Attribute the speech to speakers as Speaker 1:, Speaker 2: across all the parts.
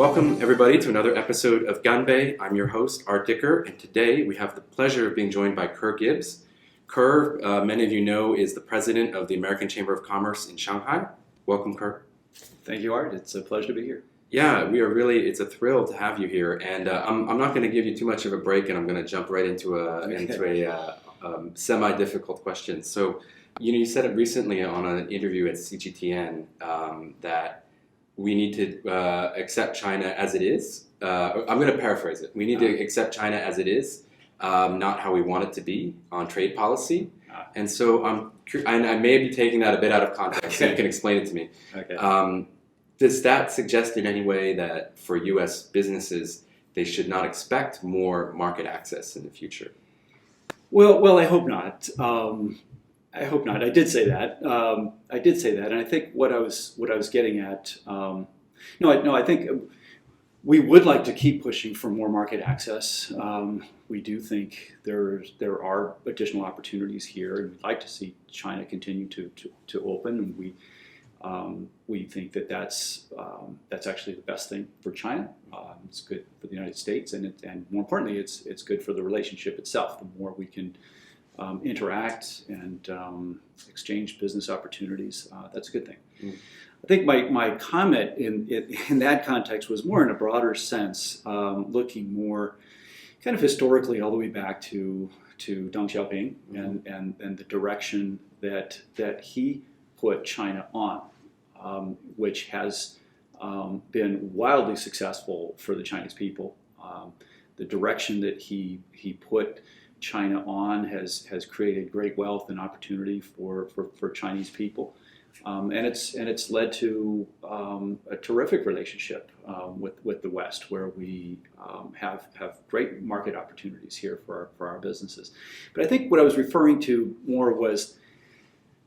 Speaker 1: Welcome, everybody, to another episode of Ganbei. I'm your host, Art Dicker, and today we have the pleasure of being joined by Ker Gibbs. Ker, many of you know, is the president of the American Chamber of Commerce in Shanghai. Welcome, Ker.
Speaker 2: Thank you, Art. It's a pleasure to be here.
Speaker 1: Yeah, it's a thrill to have you here. And I'm not going to give you too much of a break, and I'm going to jump right into a semi-difficult question. So, you said it recently on an interview at CGTN that we need to accept China as it is. I'm going to paraphrase it. We need to accept China as it is, not how we want it to be on trade policy. And so I may be taking that a bit out of context, so you can explain it to me.
Speaker 2: Okay.
Speaker 1: Does that suggest in any way that for U.S. businesses, they should not expect more market access in the future?
Speaker 2: Well, I hope not. I hope not. I did say that. And I think what I was getting at. I think we would like to keep pushing for more market access. We do think there are additional opportunities here, and we'd like to see China continue to open. And we think that that's actually the best thing for China. It's good for the United States, and more importantly, it's good for the relationship itself. The more we can interact and exchange business opportunities, that's a good thing. Mm. I think my comment in that context was more in a broader sense, looking more kind of historically all the way back to Deng Xiaoping and the direction that he put China on, which has been wildly successful for the Chinese people. The direction that he put China on has created great wealth and opportunity for Chinese people, and it's led to a terrific relationship with the West, where we have great market opportunities here for our businesses. But I think what I was referring to more was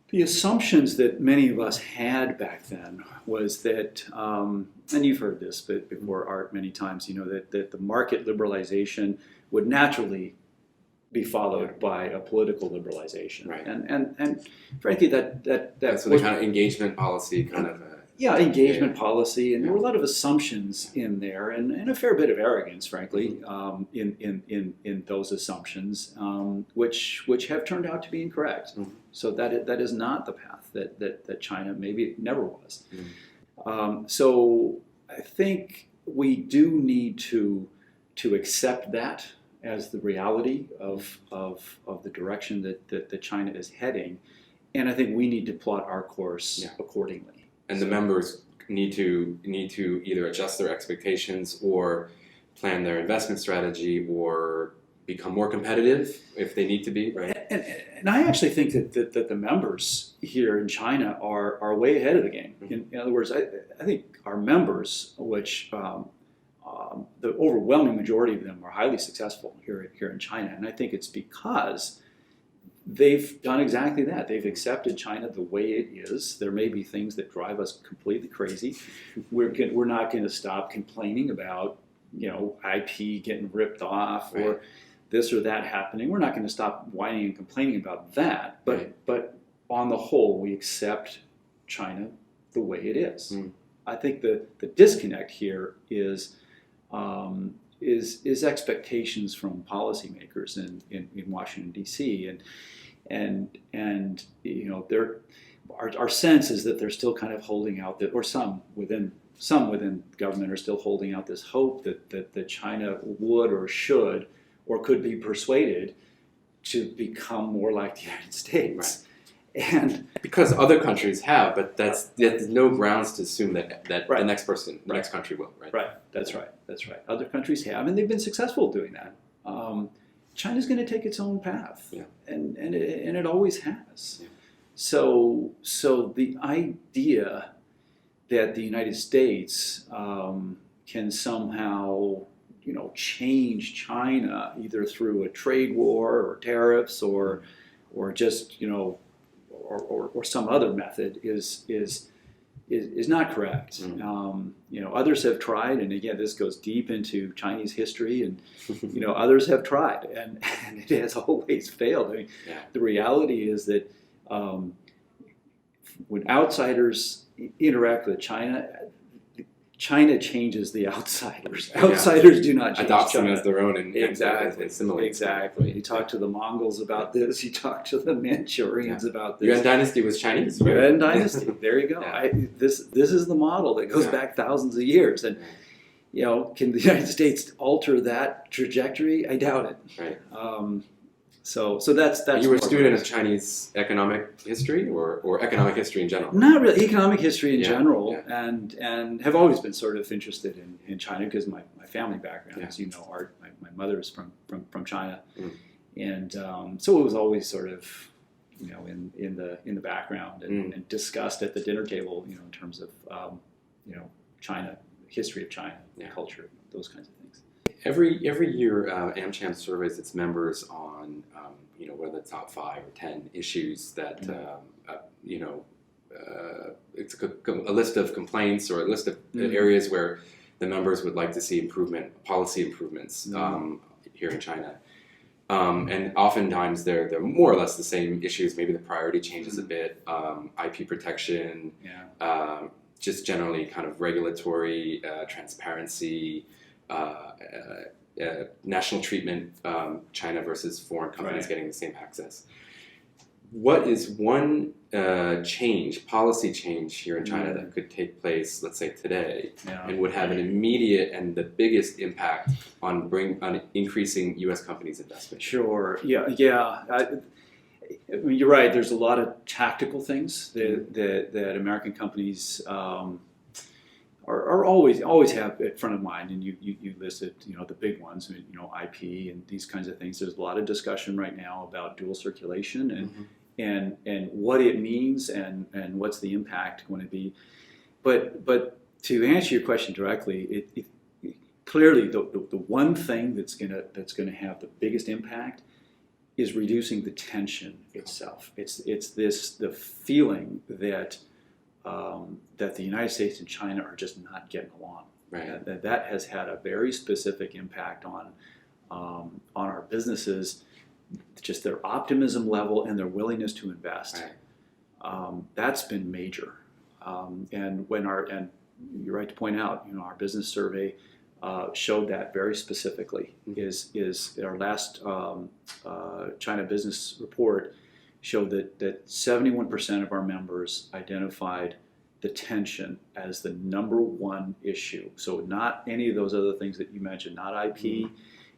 Speaker 2: the assumptions that many of us had back then was that, and you've heard this before, Art, many times, that the market liberalization would naturally be followed by a political liberalization,
Speaker 1: right?
Speaker 2: And frankly, that's
Speaker 1: so the kind of engagement policy,
Speaker 2: policy, and there were a lot of assumptions in there, and a fair bit of arrogance, frankly, in those assumptions, which have turned out to be incorrect. Mm-hmm. So that is not the path that China maybe never was. Mm-hmm. So I think we do need to accept that as the reality of the direction that China is heading, and I think we need to plot our course accordingly.
Speaker 1: And the members need to either adjust their expectations or plan their investment strategy or become more competitive if they need to be, right?
Speaker 2: And I actually think that the members here in China are way ahead of the game. Mm-hmm. In other words, I think our members, which the overwhelming majority of them are highly successful here in China, and I think it's because they've done exactly that. They've accepted China the way it is. There may be things that drive us completely crazy. We're not going to stop complaining about IP getting ripped off or this or that happening. We're not going to stop whining and complaining about that. But on the whole, we accept China the way it is. Mm. I think the disconnect here is expectations from policymakers in Washington D.C. and our sense is that they're still kind of holding out that, or some within government are still holding out this hope that China would or should or could be persuaded to become more like the United States. Right. And
Speaker 1: because other countries have, but there's no grounds to assume that the next country will, right?
Speaker 2: Right. That's right. Other countries have, and they've been successful doing that. China's going to take its own path, and it always has. Yeah. So the idea that the United States can somehow change China either through a trade war or tariffs or just or some other method is not correct. Mm-hmm. Others have tried, and again, this goes deep into Chinese history, and others have tried, and it has always failed. I mean, the reality is that when outsiders interact with China, China changes the outsiders. Outsiders do not change
Speaker 1: adopts
Speaker 2: China.
Speaker 1: them as their own and
Speaker 2: Exactly.
Speaker 1: assimilates them.
Speaker 2: Exactly. You talk to the Mongols about this. You talk to the Manchurians about this.
Speaker 1: Yuan Dynasty was Chinese, right?
Speaker 2: Yuan Dynasty. There you go.
Speaker 1: Yeah.
Speaker 2: This is the model that goes back thousands of years. And can the United States alter that trajectory? I doubt it.
Speaker 1: Right.
Speaker 2: So that's.
Speaker 1: You were a student of Chinese economic history or economic history in general?
Speaker 2: Not really, economic history in general,
Speaker 1: yeah.
Speaker 2: and have always been sort of interested in China because my family background, as you know, my mother is from China, and so it was always sort of in the background and discussed at the dinner table, in terms of China, history of China, culture, those kinds of things.
Speaker 1: Every year, Amcham surveys its members on what are the top 5 or 10 issues that it's a list of complaints or a list of areas where the members would like to see policy improvements here in China. And oftentimes they're more or less the same issues. Maybe the priority changes a bit. IP protection, just generally kind of regulatory transparency. National treatment, China versus foreign companies getting the same access. What is one policy change here in China that could take place, let's say today, and would have an immediate and the biggest impact on increasing U.S. companies' investment?
Speaker 2: Sure. Yeah. I mean, you're right. There's a lot of tactical things that American companies are always have at front of mind, and you listed the big ones, IP and these kinds of things. There's a lot of discussion right now about dual circulation and what it means and what's the impact going to be. But to answer your question directly, it clearly the one thing that's gonna have the biggest impact is reducing the tension itself. It's the feeling that the United States and China are just not getting along.
Speaker 1: Right.
Speaker 2: That has had a very specific impact on our businesses, just their optimism level and their willingness to invest.
Speaker 1: Right.
Speaker 2: That's been major. And you're right to point out, our business survey showed that very specifically. Is our last China business report showed that 71% of our members identified the tension as the number one issue. So not any of those other things that you mentioned, not IP,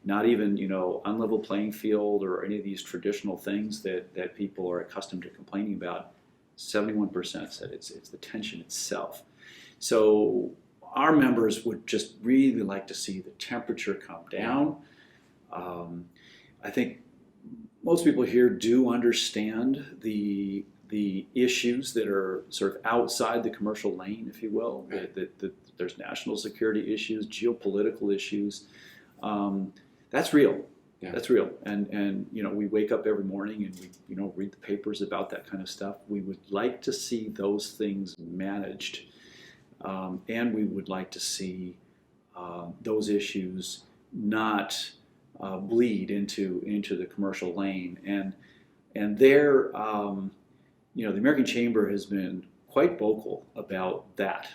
Speaker 2: not even unlevel playing field or any of these traditional things that people are accustomed to complaining about. 71% said it's the tension itself. So our members would just really like to see the temperature come down. I think most people here do understand the issues that are sort of outside the commercial lane, if you will.
Speaker 1: Right.
Speaker 2: That there's national security issues, geopolitical issues. That's real.
Speaker 1: Yeah.
Speaker 2: That's real. And we wake up every morning and we read the papers about that kind of stuff. We would like to see those things managed, and we would like to see those issues not bleed into the commercial lane. And there, the American Chamber has been quite vocal about that.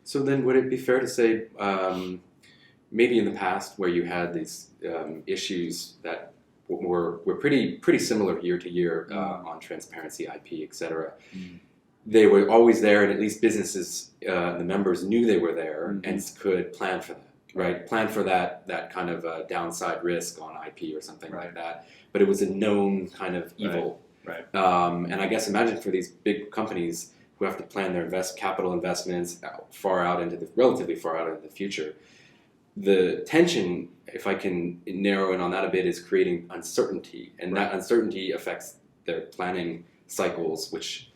Speaker 1: So then, would it be fair to say, maybe in the past, where you had these issues that were pretty similar year to year on transparency, IP, etc., they were always there, and at least businesses, the members knew they were there and could plan for that. Right, plan for that kind of downside risk on IP or something like that. But it was a known kind of evil.
Speaker 2: Right.
Speaker 1: And I guess imagine for these big companies who have to plan their capital investments relatively far out into the future. The tension, if I can narrow in on that a bit, is creating uncertainty, and that uncertainty affects their planning cycles, which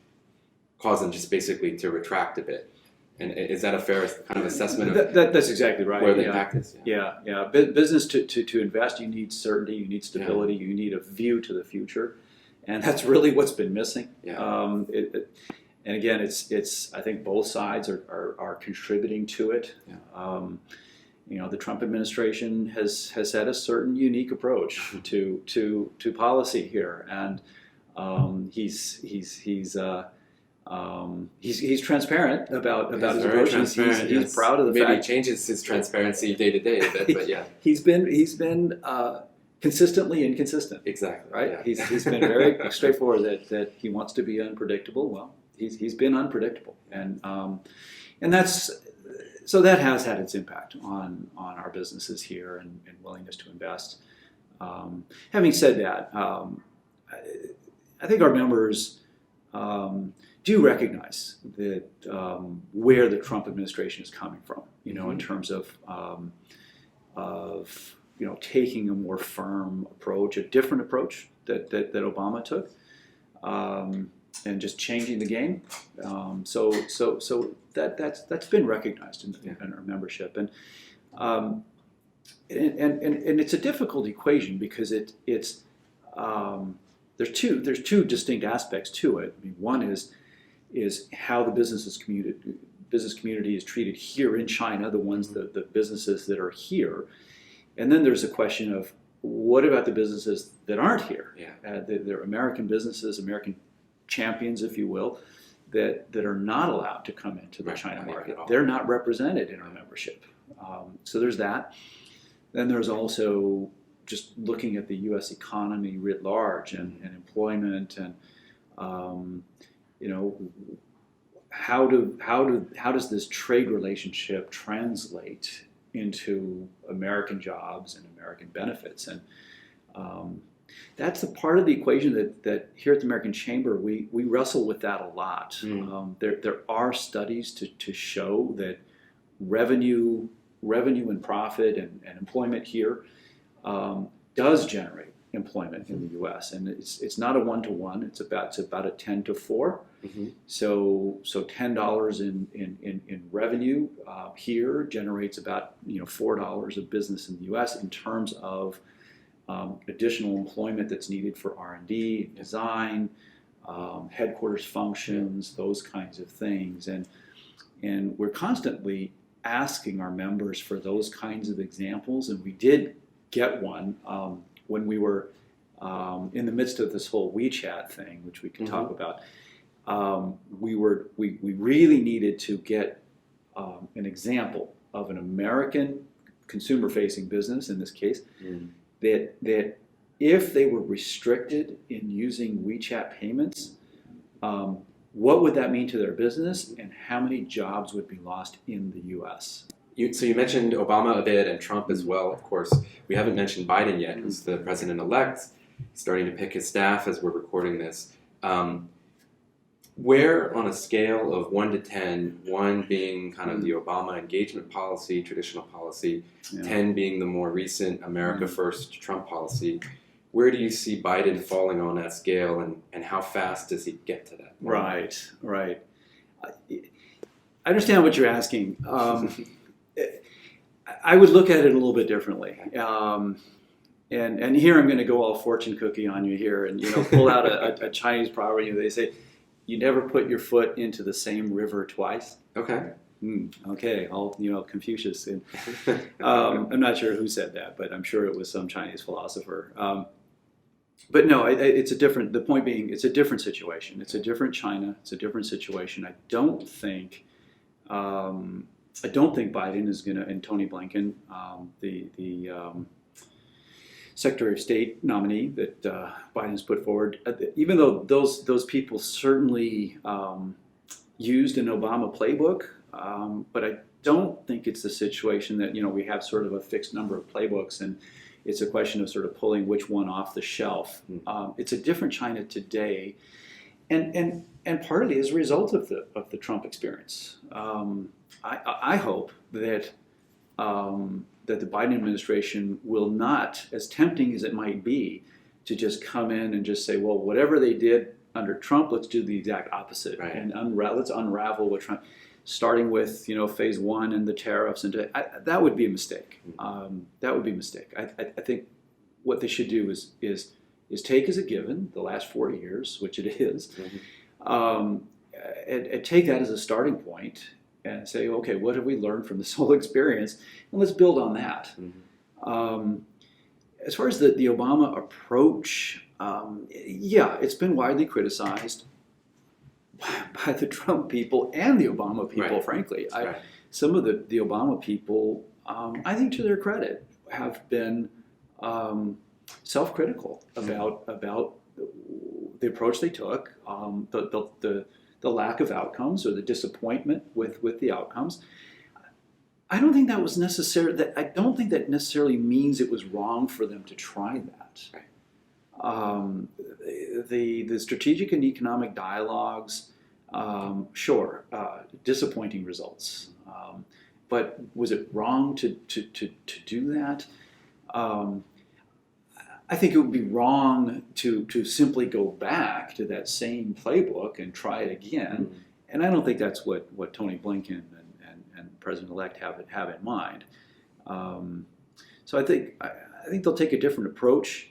Speaker 1: cause them just basically to retract a bit. And is that a fair kind of assessment of
Speaker 2: that's exactly right.
Speaker 1: where the impact is?
Speaker 2: Yeah. Business to invest, you need certainty, you need stability, you need a view to the future, and that's really what's been missing. And again, it's I think both sides are contributing to it. The Trump administration has had a certain unique approach to policy here, and he's He's transparent about
Speaker 1: He's
Speaker 2: his
Speaker 1: very
Speaker 2: approach.
Speaker 1: transparent.
Speaker 2: He's proud of the
Speaker 1: Maybe
Speaker 2: fact.
Speaker 1: he changes his transparency day to day a bit, but yeah.
Speaker 2: He's been consistently inconsistent.
Speaker 1: Exactly.
Speaker 2: Right.
Speaker 1: Yeah.
Speaker 2: He's been very straightforward that he wants to be unpredictable. Well, he's been unpredictable, and that's so that has had its impact on our businesses here and willingness to invest. Having said that, I think our members do recognize that where the Trump administration is coming from, in terms of taking a more firm approach, a different approach that Obama took, and just changing the game. So that's been recognized in our membership, and it's a difficult equation because it's there's two distinct aspects to it. I mean, one is how the business community is treated here in China, the businesses that are here, and then there's a question of what about the businesses that aren't here?
Speaker 1: Yeah.
Speaker 2: They're American businesses, American champions, if you will, that are not allowed to come into the China market. They're not represented in our membership. So there's that. Then there's also just looking at the U.S. economy writ large and employment and how does this trade relationship translate into American jobs and American benefits? And that's the part of the equation that here at the American Chamber we wrestle with that a lot. There are studies to show that revenue and profit and employment here does generate employment in the U.S. and it's not a 1-to-1. It's about a 10-to-4. So $10 in revenue here generates about $4 of business in the U.S. in terms of additional employment that's needed for R&D, design, headquarters functions, those kinds of things, and we're constantly asking our members for those kinds of examples, and we did get one when we were in the midst of this whole WeChat thing, which we can talk about. We really needed to get an example of an American consumer-facing business, in this case, that if they were restricted in using WeChat payments, what would that mean to their business, and how many jobs would be lost in the U.S.?
Speaker 1: So you mentioned Obama a bit and Trump as well, of course. We haven't mentioned Biden yet, who's the president-elect. He's starting to pick his staff as we're recording this. Where on a scale of 1 to 10, 1 being kind of the Obama engagement policy, traditional policy, 10 being the more recent America First Trump policy, where do you see Biden falling on that scale, and how fast does he get to that point?
Speaker 2: Right. I understand what you're asking. I would look at it a little bit differently. And here I'm going to go all fortune cookie on you here and pull out a Chinese proverb. They say, you never put your foot into the same river twice.
Speaker 1: Okay.
Speaker 2: Okay, all Confucius. And, I'm not sure who said that, but I'm sure it was some Chinese philosopher. But no, it's a different. The point being, it's a different situation. It's a different China. It's a different situation. I don't think Biden is going to, and Tony Blinken, the Secretary of State nominee that Biden's put forward, even though those people certainly used an Obama playbook, but I don't think it's the situation that we have sort of a fixed number of playbooks and it's a question of sort of pulling which one off the shelf. It's a different China today, and partly as a result of the Trump experience. I hope that that the Biden administration will not, as tempting as it might be, to just come in and just say, well, whatever they did under Trump, let's do the exact opposite,
Speaker 1: right.
Speaker 2: And let's unravel what Trump. Starting with phase 1 and the tariffs, and that would be a mistake. That would be a mistake. I think what they should do is take as a given the last 4 years, which it is, and take that as a starting point and say, okay, what have we learned from this whole experience, and let's build on that. As far as the Obama approach, it's been widely criticized. by the Trump people and the Obama people,
Speaker 1: Right.
Speaker 2: frankly.
Speaker 1: Right.
Speaker 2: Some of the Obama people, I think to their credit, have been self-critical about the approach they took, the lack of outcomes or the disappointment with the outcomes. I don't think that was necessary. I don't think that necessarily means it was wrong for them to try that.
Speaker 1: Right.
Speaker 2: The strategic and economic dialogues, sure, disappointing results. But was it wrong to do that? I think it would be wrong to simply go back to that same playbook and try it again.
Speaker 1: Mm-hmm.
Speaker 2: And I don't think that's what Tony Blinken and President-elect have in mind. So I think they'll take a different approach.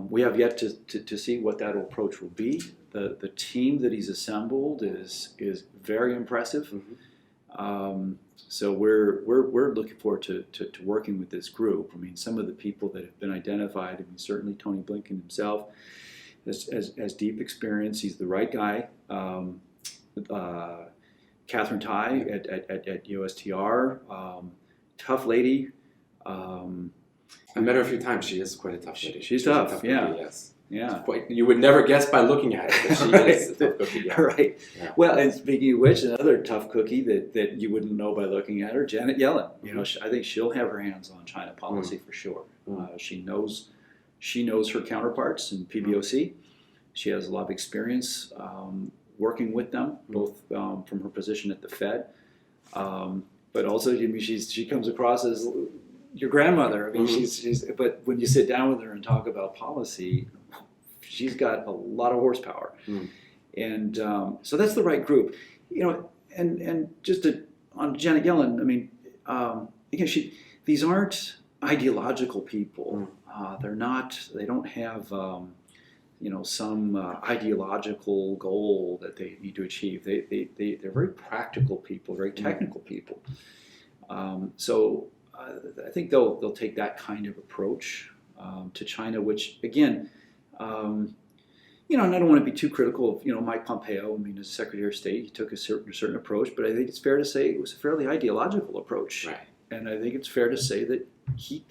Speaker 2: We have yet to see what that approach will be. The team that he's assembled is very impressive.
Speaker 1: Mm-hmm.
Speaker 2: So we're looking forward to working with this group. I mean, some of the people that have been identified. I mean, certainly Tony Blinken himself has deep experience. He's the right guy. Catherine Tai at USTR, tough lady.
Speaker 1: I met her a few times. She is quite a tough lady.
Speaker 2: She's
Speaker 1: a
Speaker 2: tough,
Speaker 1: lady,
Speaker 2: yeah.
Speaker 1: yes.
Speaker 2: Yeah.
Speaker 1: You would never guess by looking at her that she is a tough cookie. Yeah.
Speaker 2: Right.
Speaker 1: Yeah.
Speaker 2: Well, and speaking of which, another tough cookie that you wouldn't know by looking at her, Janet Yellen. You know, I think she'll have her hands on China policy for sure. She knows her counterparts in PBOC. She has a lot of experience working with them, both from her position at the Fed, but also, I mean, she comes across as your grandmother. I mean, but when you sit down with her and talk about policy, she's got a lot of horsepower, and so that's the right group, you know. And just on Janet Yellen, I mean, again, these aren't ideological people. They're not. They don't have some ideological goal that they need to achieve. They're very practical people, very technical people. So I think they'll take that kind of approach to China, which again, and I don't want to be too critical of Mike Pompeo. I mean, as Secretary of State, he took a certain approach, but I think it's fair to say it was a fairly ideological approach.
Speaker 1: Right.
Speaker 2: And I think it's fair to say that he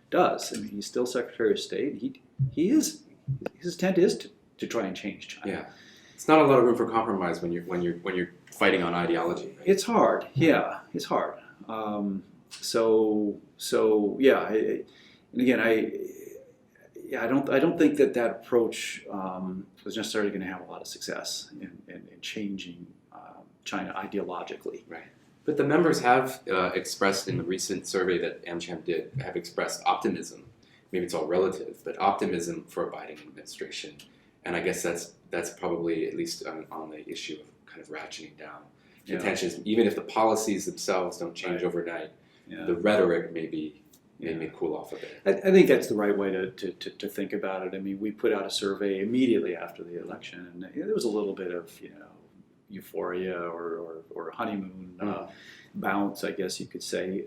Speaker 2: does. I mean, he's still Secretary of State. He is. His intent is to try and change China.
Speaker 1: Yeah, it's not a lot of room for compromise when you're fighting on ideology. Right?
Speaker 2: It's hard. Yeah, it's hard. So yeah. And again, I don't think that approach was necessarily going to have a lot of success in changing China ideologically.
Speaker 1: Right. But the members have expressed in the recent survey that Amcham did, have expressed optimism. Maybe it's all relative, but optimism for a Biden administration. And I guess that's probably, at least on the issue of kind of ratcheting down tensions, even if the policies themselves don't change overnight, the rhetoric may cool off a bit.
Speaker 2: I think that's the right way to think about it. I mean, we put out a survey immediately after the election, and there was a little bit of euphoria or honeymoon bounce, I guess you could say.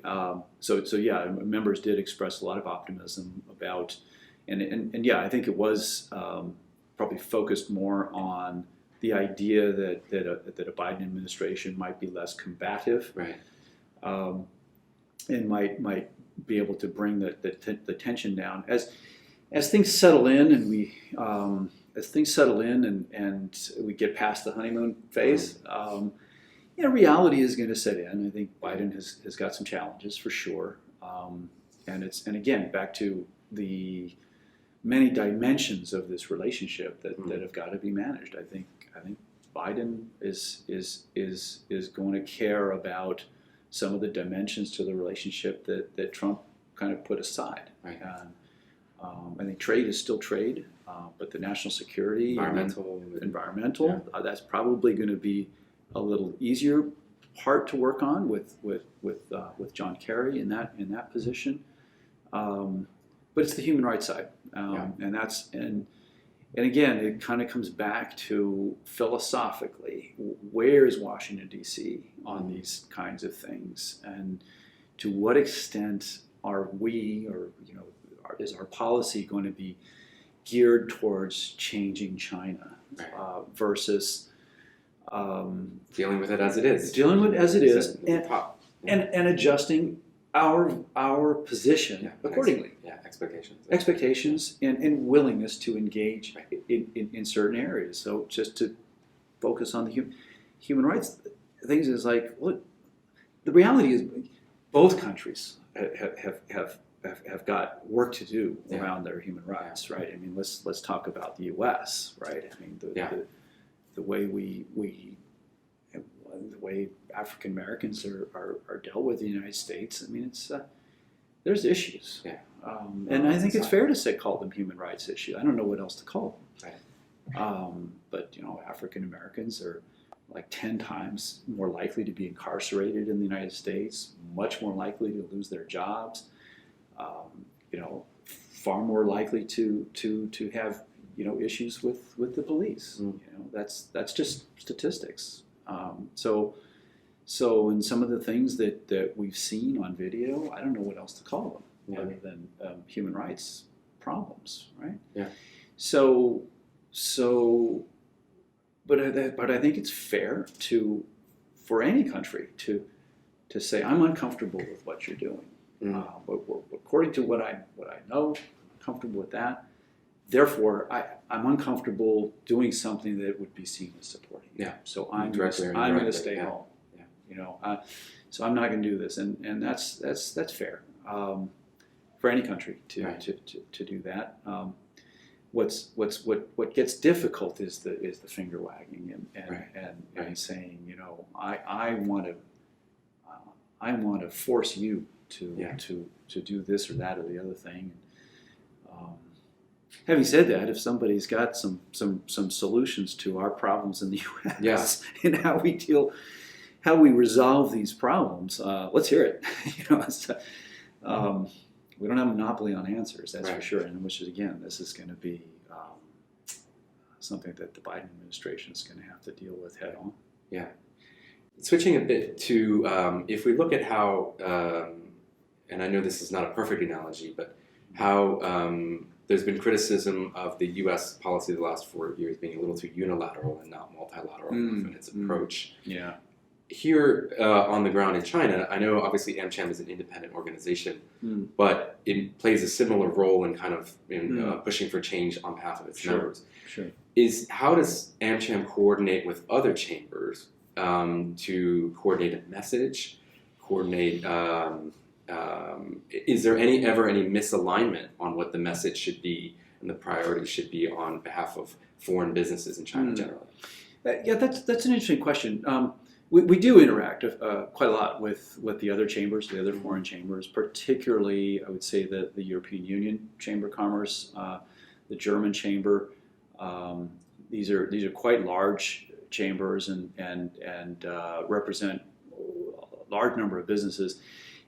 Speaker 2: So yeah, members did express a lot of optimism about, and yeah, I think it was probably focused more on the idea that a Biden administration might be less combative,
Speaker 1: right,
Speaker 2: and might be able to bring the tension down as things settle in, and we get past the honeymoon phase. Reality is going to set in. I think Biden has got some challenges for sure, and again back to the many dimensions of this relationship that have got to be managed. I think Biden is going to care about some of the dimensions to the relationship that Trump kind of put aside.
Speaker 1: Right.
Speaker 2: I think trade is still trade, but the national security, environmental, that's probably going to be a little easier part to work on with John Kerry in that position. But it's the human rights side, and again, it kind of comes back to philosophically, where is Washington D.C. on these kinds of things, and to what extent are we, or is our policy going to be geared towards changing China versus
Speaker 1: Dealing with it as it is.
Speaker 2: Dealing with it as it is,
Speaker 1: Top.
Speaker 2: and adjusting our position accordingly. Expectations and willingness to engage in certain areas. So just to focus on the human rights things is like, look, the reality is both countries have got work to do around their human rights, right? I mean, let's talk about the U.S., right? I mean, the way the way African Americans are dealt with in the United States. I mean, it's there's issues, and I think it's fair to call them human rights issues. I don't know what else to call them. Right. But African Americans are like 10 times more likely to be incarcerated in the United States, much more likely to lose their jobs, far more likely to have issues with the police. That's just statistics. So in some of the things that we've seen on video, I don't know what else to call them other than human rights problems, right?
Speaker 1: Yeah.
Speaker 2: So, but I think it's fair for any country to say, I'm uncomfortable with what you're doing. But according to what I know, I'm comfortable with that. Therefore, I'm uncomfortable doing something that would be seen as supporting you. So I'm going to stay home. So I'm not going to do this, and that's fair for any country to do that. What gets difficult is the finger wagging and saying, I want to force you to do this or that or the other thing. Having said that, if somebody's got some solutions to our problems in the U.S. and how we resolve these problems, let's hear it. We don't have a monopoly on answers, that's for sure. And which is, again, this is going to be something that the Biden administration is going to have to deal with head on.
Speaker 1: Yeah. Switching a bit to, if we look at how, and I know this is not a perfect analogy, but how there's been criticism of the U.S. policy the last 4 years being a little too unilateral and not multilateral in its approach.
Speaker 2: Yeah.
Speaker 1: Here on the ground in China, I know obviously Amcham is an independent organization, but it plays a similar role in kind of pushing for change on behalf of its members.
Speaker 2: Sure.
Speaker 1: How does Amcham coordinate with other chambers to coordinate a message, is there ever any misalignment on what the message should be and the priorities should be on behalf of foreign businesses in China generally?
Speaker 2: Yeah, that's an interesting question. We do interact quite a lot with the other chambers, the other foreign chambers, particularly I would say the European Union Chamber of Commerce, the German Chamber. These are quite large chambers and represent a large number of businesses.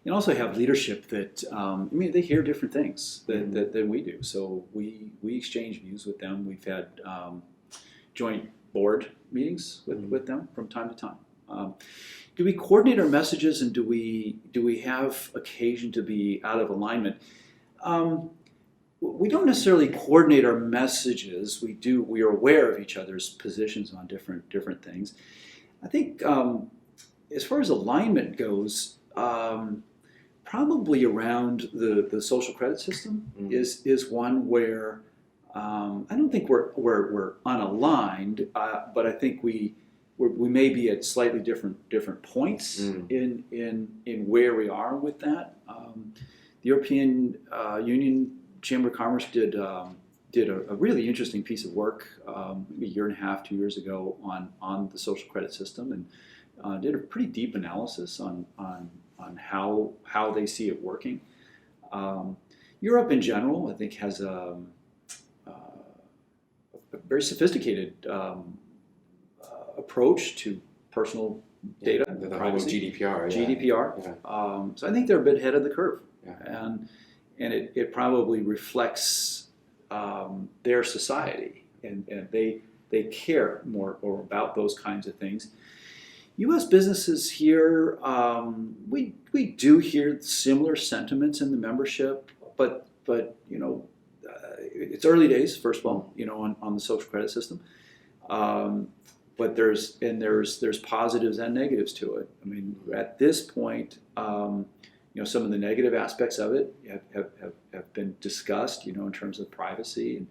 Speaker 2: And also have leadership that they hear different things than we do. So we exchange views with them. We've had joint board meetings with them from time to time. Do we coordinate our messages, and do we have occasion to be out of alignment? We don't necessarily coordinate our messages. We are aware of each other's positions on different things. I think as far as alignment goes, probably around the social credit system is one where I don't think we're unaligned, but I think we may be at slightly different points in where we are with that. The European Union Chamber of Commerce did a really interesting piece of work maybe a year and a half, 2 years ago on the social credit system, and did a pretty deep analysis on how they see it working. Europe in general, I think, has a very sophisticated approach to personal data,
Speaker 1: the
Speaker 2: privacy,
Speaker 1: whole GDPR.
Speaker 2: GDPR.
Speaker 1: Yeah.
Speaker 2: So I think they're a bit ahead of the curve,
Speaker 1: Yeah.
Speaker 2: and it probably reflects their society, and they care more about those kinds of things. U.S. businesses here, we do hear similar sentiments in the membership, but it's early days. First of all, on the social credit system, there's positives and negatives to it. I mean, at this point, some of the negative aspects of it have been discussed, in terms of privacy.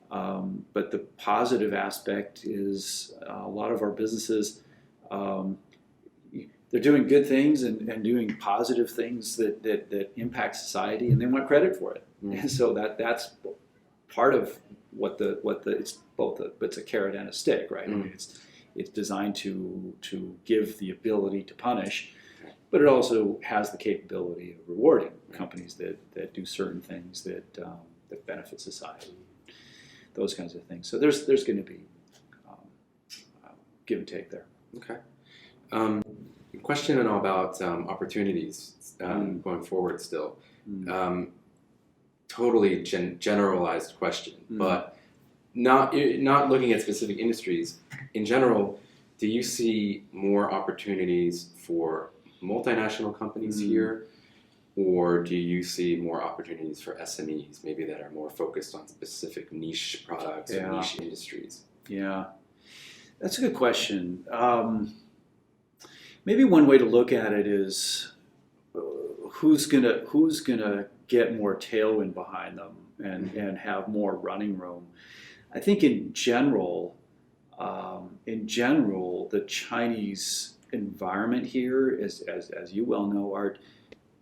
Speaker 2: But the positive aspect is a lot of our businesses, they're doing good things and doing positive things that impact society, and they want credit for it. Mm-hmm. And so that's part of what it's a carrot and a stick, right? Mm-hmm. I mean, it's designed to give the ability to punish, but it also has the capability of rewarding companies that do certain things that benefit society, those kinds of things. So there's going to be give and take there.
Speaker 1: Okay. Question about opportunities going forward still. Totally generalized question, but not looking at specific industries. In general, do you see more opportunities for multinational companies here, or do you see more opportunities for SMEs, maybe that are more focused on specific niche products or niche industries?
Speaker 2: Yeah, that's a good question. Maybe one way to look at it is who's gonna get more tailwind behind them and have more running room. I think in general, the Chinese environment here is, as you well know, Art,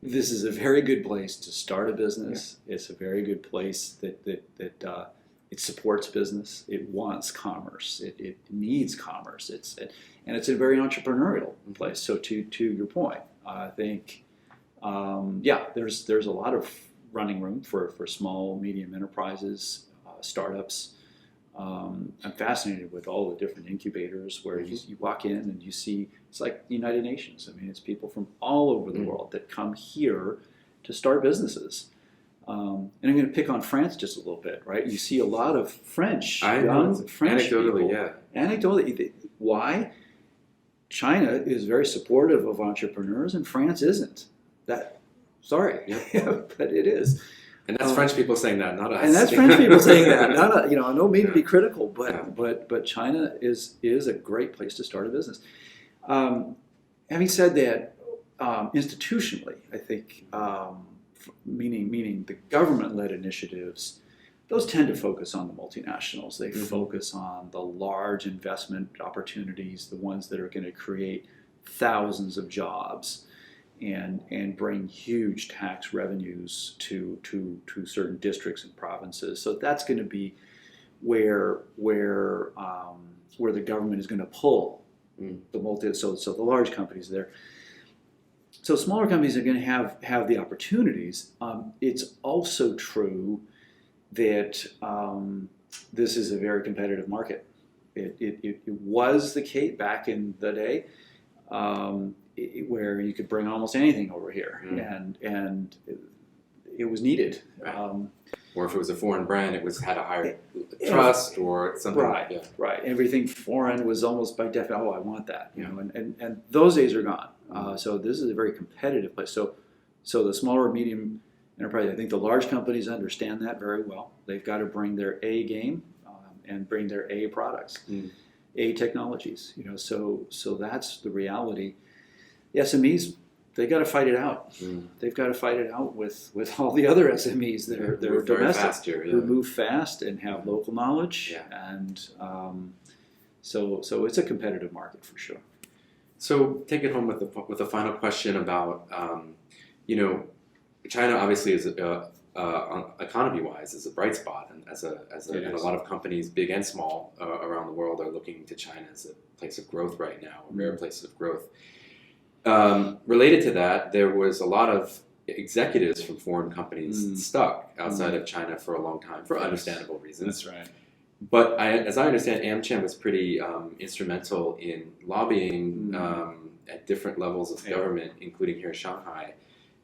Speaker 2: this is a very good place to start a business. Yeah. It's a very good place that it supports business. It wants commerce. It needs commerce. It's a very entrepreneurial place. So to your point, I think there's a lot of running room for small, medium enterprises, startups. I'm fascinated with all the different incubators where you walk in and you see, it's like the United Nations. I mean, it's people from all over the world that come here to start businesses. And I'm going to pick on France just a little bit, right? You see a lot of French French
Speaker 1: anecdotally,
Speaker 2: people. Anecdotally, why? China is very supportive of entrepreneurs, and France isn't. Sorry, but it is.
Speaker 1: And that's French people saying that, not us.
Speaker 2: And that's French people saying that. I don't mean to be critical, but China is a great place to start a business. Having said that, institutionally, I think, meaning the government-led initiatives, those tend to focus on the multinationals. They focus on the large investment opportunities, the ones that are going to create thousands of jobs and bring huge tax revenues to certain districts and provinces. So that's going to be where the government is going to pull so the large companies there. So smaller companies are going to have the opportunities. It's also true that this is a very competitive market. It was the case back in the day where you could bring almost anything over here, and it was needed.
Speaker 1: Or if it was a foreign brand, it had a higher trust or something.
Speaker 2: Right, right. Everything foreign was almost by definition. Oh, I want that, and those days are gone. So this is a very competitive place. So the smaller, medium enterprise, I think the large companies understand that very well. They've got to bring their A game and bring their A products, A technologies. So that's the reality. The SMEs, they got to fight it out. They've got to fight it out with all the other SMEs that are domestic, who move fast and have local knowledge, and so it's a competitive market for sure.
Speaker 1: So take it home with a final question about China obviously is economy-wise is a bright spot, and and a lot of companies, big and small, around the world are looking to China as a place of growth right now, a rare place of growth. Related to that, there was a lot of executives from foreign companies stuck outside of China for a long time for understandable reasons.
Speaker 2: That's right.
Speaker 1: But as I understand, Amcham was pretty instrumental in lobbying at different levels of government, including here in Shanghai,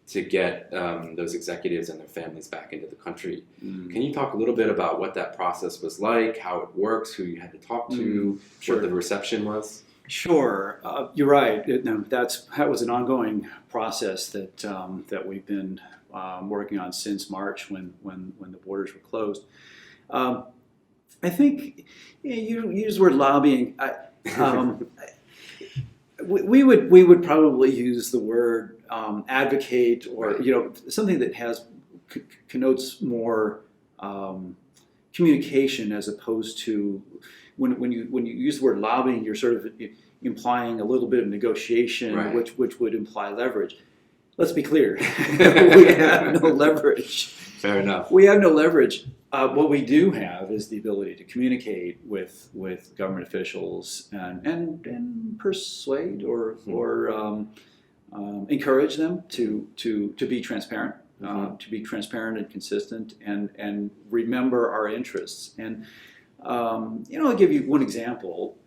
Speaker 1: to get those executives and their families back into the country. Can you talk a little bit about what that process was like, how it works, who you had to talk to, what the reception was?
Speaker 2: Sure, you're right. That was an ongoing process that we've been working on since March, when the borders were closed. I think you use the word lobbying. We would probably use the word advocate, or something that connotes more communication, as opposed to when you use the word lobbying, you're sort of implying a little bit of negotiation,
Speaker 1: Right.
Speaker 2: which would imply leverage. Let's be clear, we have no leverage.
Speaker 1: Fair enough.
Speaker 2: We have no leverage. What we do have is the ability to communicate with government officials and persuade or encourage them to be transparent, to be transparent and consistent, and remember our interests. And I'll give you one example.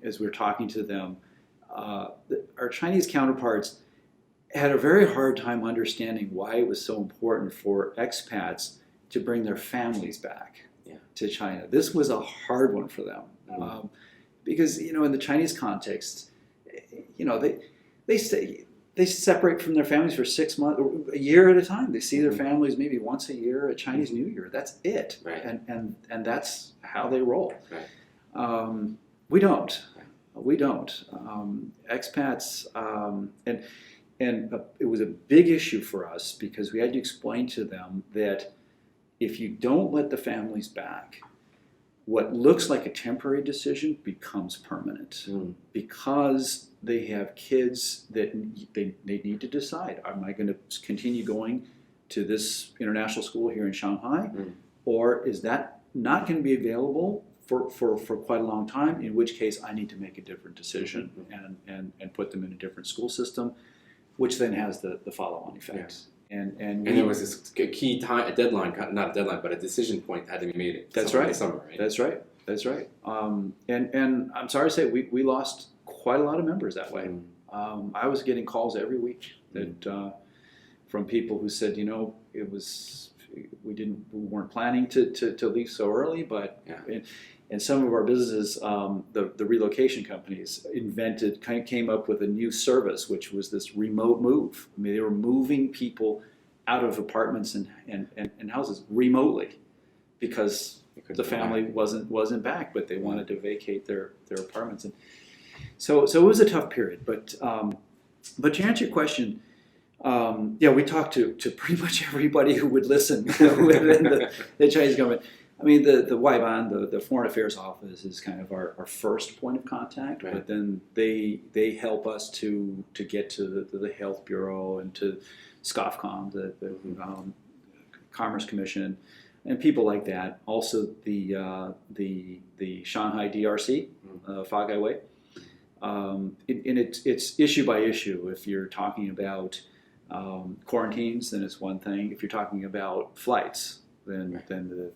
Speaker 2: As we're talking to them, our Chinese counterparts had a very hard time understanding why it was so important for expats to bring their families back to China. This was a hard one for them, because in the Chinese context, they separate from their families for 6 months, a year at a time. They see their families maybe once a year at Chinese New Year. That's it,
Speaker 1: right.
Speaker 2: and that's how they roll.
Speaker 1: Right.
Speaker 2: We don't. Expats, and it was a big issue for us, because we had to explain to them that if you don't let the families back, what looks like a temporary decision becomes permanent, because they have kids that they need to decide: am I going to continue going to this international school here in Shanghai, or is that not going to be available for quite a long time, in which case I need to make a different decision and put them in a different school system, which then has the follow-on effects. And
Speaker 1: there was this key time, a deadline, not a deadline, but a decision point that had to be made.
Speaker 2: That's right.
Speaker 1: Summer, right?
Speaker 2: That's right. And I'm sorry to say, we lost quite a lot of members that way. I was getting calls every week that from people who said, it was, we weren't planning to leave so early, but and some of our businesses, the relocation companies came up with a new service, which was this remote move. I mean, they were moving people out of apartments and houses remotely, because the family wasn't back, but they wanted to vacate their apartments. And so it was a tough period. But to answer your question, we talked to pretty much everybody who would listen within the Chinese government. I mean, the Waiban, the Foreign Affairs Office, is kind of our first point of contact, right. But then they help us to get to the Health Bureau and to SCOFCOM, the Commerce Commission, and people like that. Also the Shanghai DRC, Fagai Way. And it's issue by issue. If you're talking about quarantines, then it's one thing. If you're talking about flights, then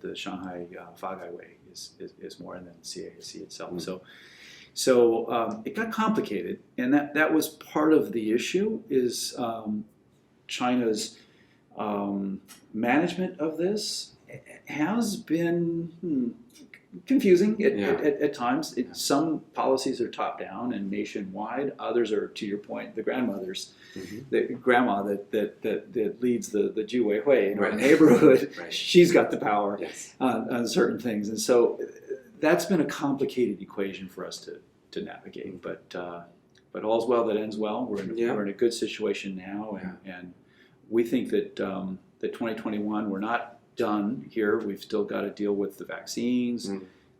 Speaker 2: the Shanghai Fagai Way is more, and then CAC itself. So it got complicated, and that was part of the issue, is China's management of this has been confusing at times. Some policies are top down and nationwide. Others are, to your point, the grandmothers, the grandma that leads the Jiwei Hui in our neighborhood.
Speaker 1: Right.
Speaker 2: She's got the power
Speaker 1: Yes.
Speaker 2: on certain things, and so that's been a complicated equation for us to navigate. But all's well that ends well. We're in a good situation now, and we think that 2021, we're not done here. We've still got to deal with the vaccines.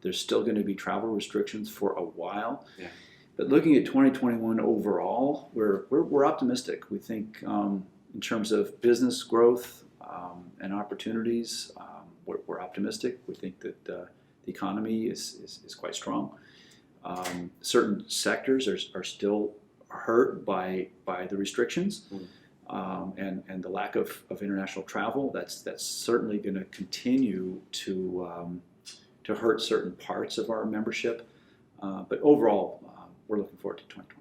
Speaker 2: There's still going to be travel restrictions for a while. Yeah. But looking at 2021 overall, we're optimistic. We think in terms of business growth and opportunities, we're optimistic. We think that the economy is quite strong. Certain sectors are still hurt by the restrictions. And the lack of international travel, that's certainly going to continue to hurt certain parts of our membership. But overall, we're looking forward to 2021.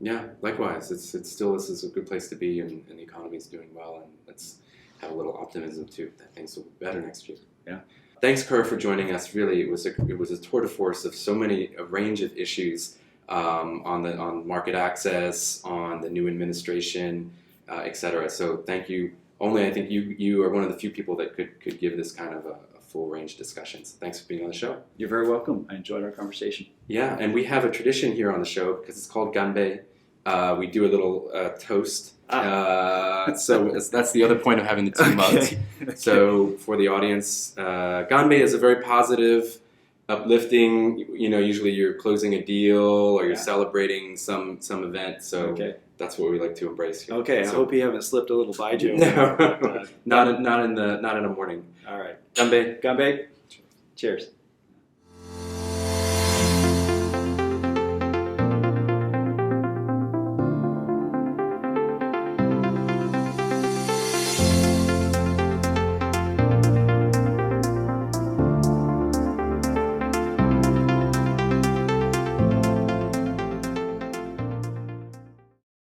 Speaker 1: Yeah, likewise. It's still, this is a good place to be, and the economy is doing well, and let's have a little optimism too that things will be better next year.
Speaker 2: Yeah.
Speaker 1: Thanks, Ker, for joining us. Really, it was a tour de force of a range of issues on market access, on the new administration, etc. So thank you. I think you are one of the few people that could give this kind of a full range discussions. Thanks for being on the show.
Speaker 2: You're very welcome. I enjoyed our conversation.
Speaker 1: Yeah, and we have a tradition here on the show because it's called ganbei. We do a little toast. So that's the other point of having the two mugs.
Speaker 2: Okay.
Speaker 1: So for the audience, ganbei is a very positive, uplifting. Usually you're closing a deal or you're celebrating some event. So that's what we like to embrace here.
Speaker 2: Okay,
Speaker 1: so,
Speaker 2: I hope you haven't slipped a little baijiu.
Speaker 1: No, not in the morning.
Speaker 2: All right.
Speaker 1: Ganbei.
Speaker 2: Ganbei. Cheers.